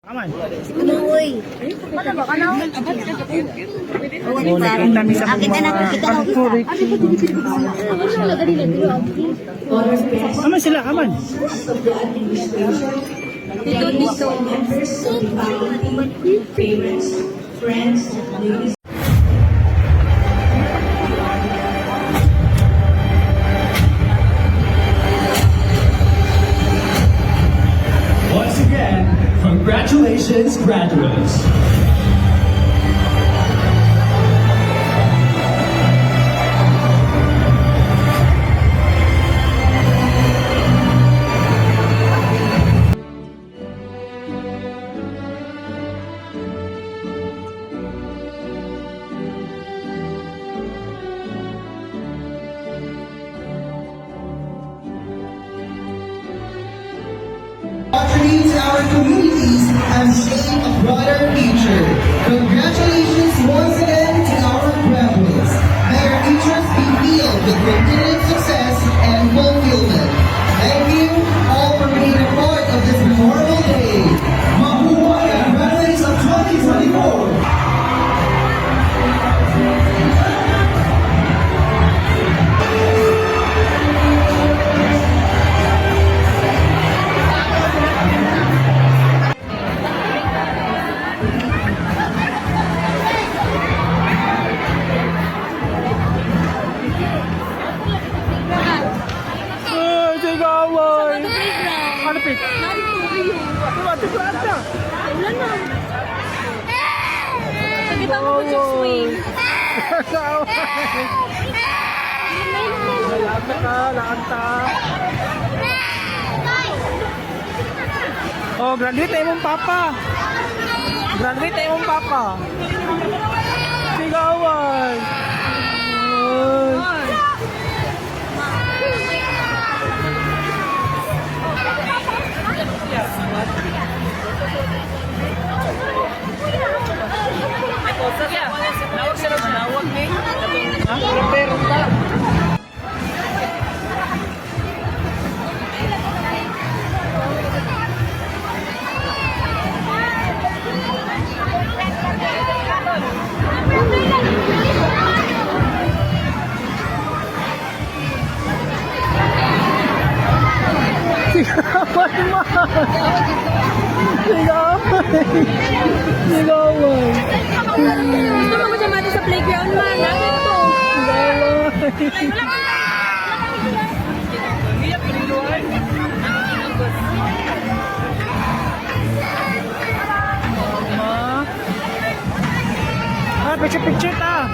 Aman. Uy. Mana ba kana? Kita na kita na. Aman sila, aman. Dito dito. Friends, ladies. Once again, congratulations, graduates. Contribute to our communities and shape a brighter future. Congratulations once again to our graduates. May your futures be filled with continued success and fulfillment. Thank you all for being a part of this memorable day. Mabuhay ang graduates of 2024. Sigawan. Ano pit? Kita mo po yung swing. Lakanta. Oh, graduate tayo mong papa. Graduate tayo mong papa. Sigawan. Oy. Sigawan mo! Sigawan! Gusto mo siya mati sa playground man. Bakit to? Picture ta!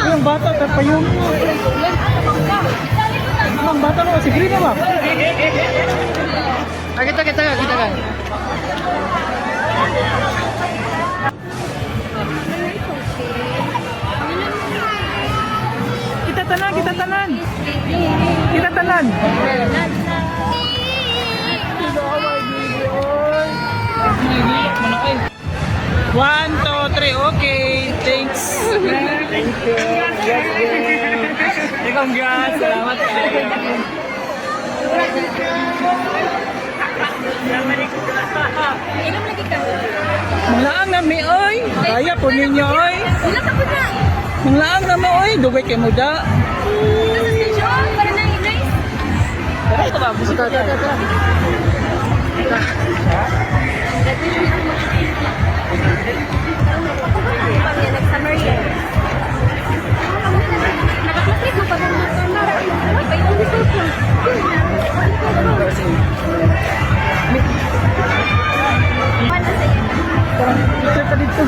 Yung bata, tapayong mo. Ang bata mo, si Green ba? Kita ka. Kita tanan. One, two, three, okay. Thanks. Thank you. Congrats. Salamat kayo. Inom lagi ka. Manglaang na mi oy. Kaya po ninyo oy. Ilan ka po na? Manglaang na mo oy. Dugay kay muda. Nasa station? Para na i-nice? Tara ito ba? Busita. Nag-summer yan. Nakaplasik mo pa ng summer. Ay, pa yung result mo. Paano sa'yo? Picture pa dito.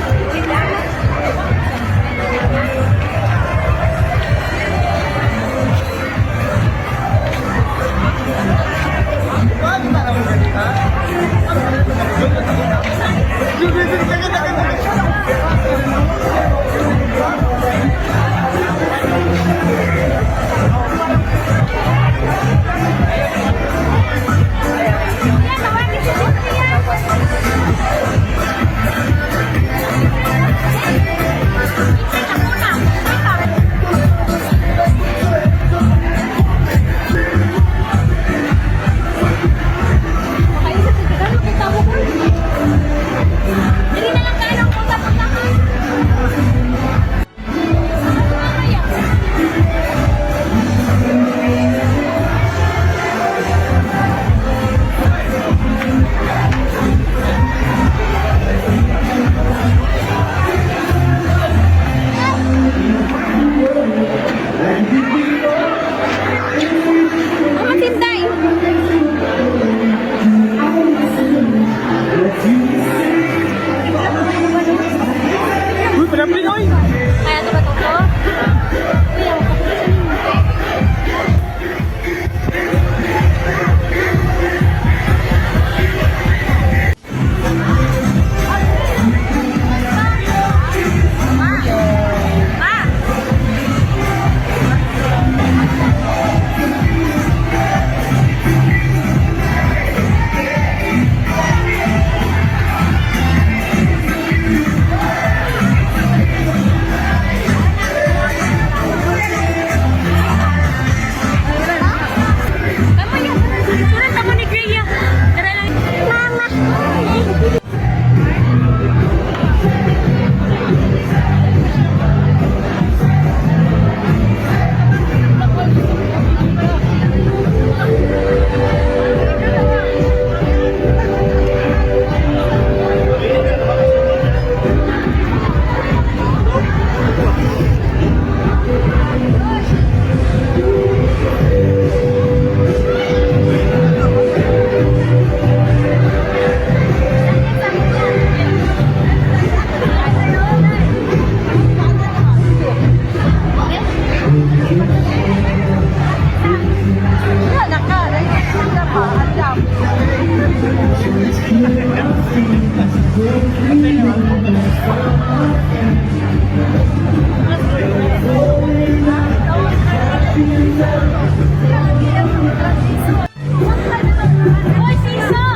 Hoy, Siso!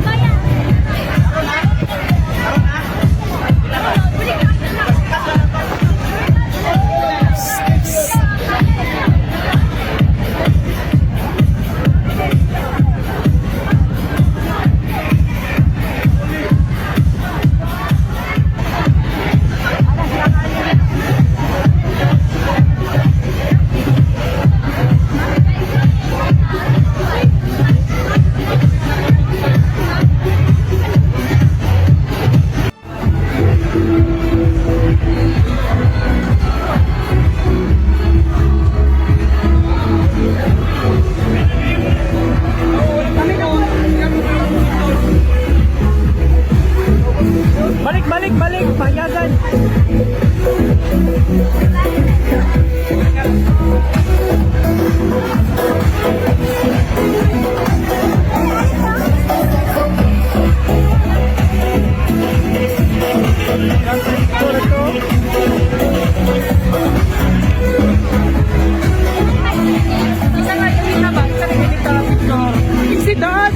Kaya! Balik, balik, balik. Payagan. Isi daan.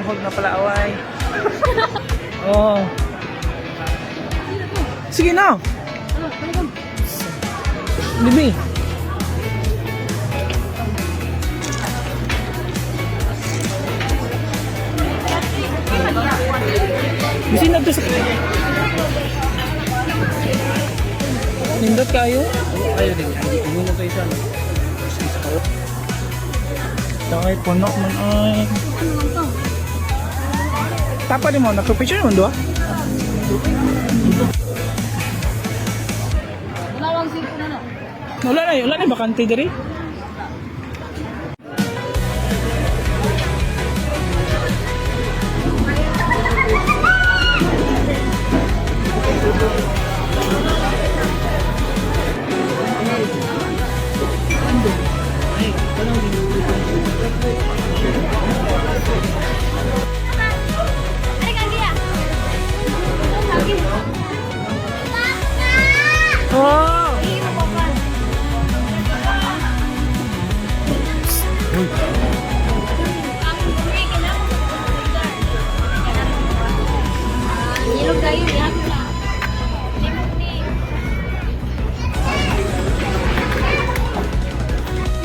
Huwag na pala away. Oh. Sige na. Bibi. Bisa na to sa... Nindot kayo? Ayaw din. Hindi mo na ito isa. Ito ay puno man ay. Ano to? Tapa di mo, nagpipicture mo doon? Dalawang siko na no. Wala na bakante diri. Ay, kandiya. Lagi. Oh! Iyo pa pa. Ang bumi ka na. Ilog kayo, iyak na. Limog ni.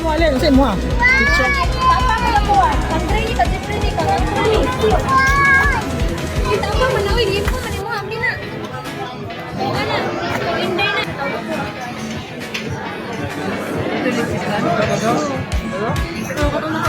Wala na sa mo ah. Picture. Tapa mo na po ah. Country, country, country. Kita pa man, uy, di mo man mo ambi na. Wala na. Hindi na. Pero ko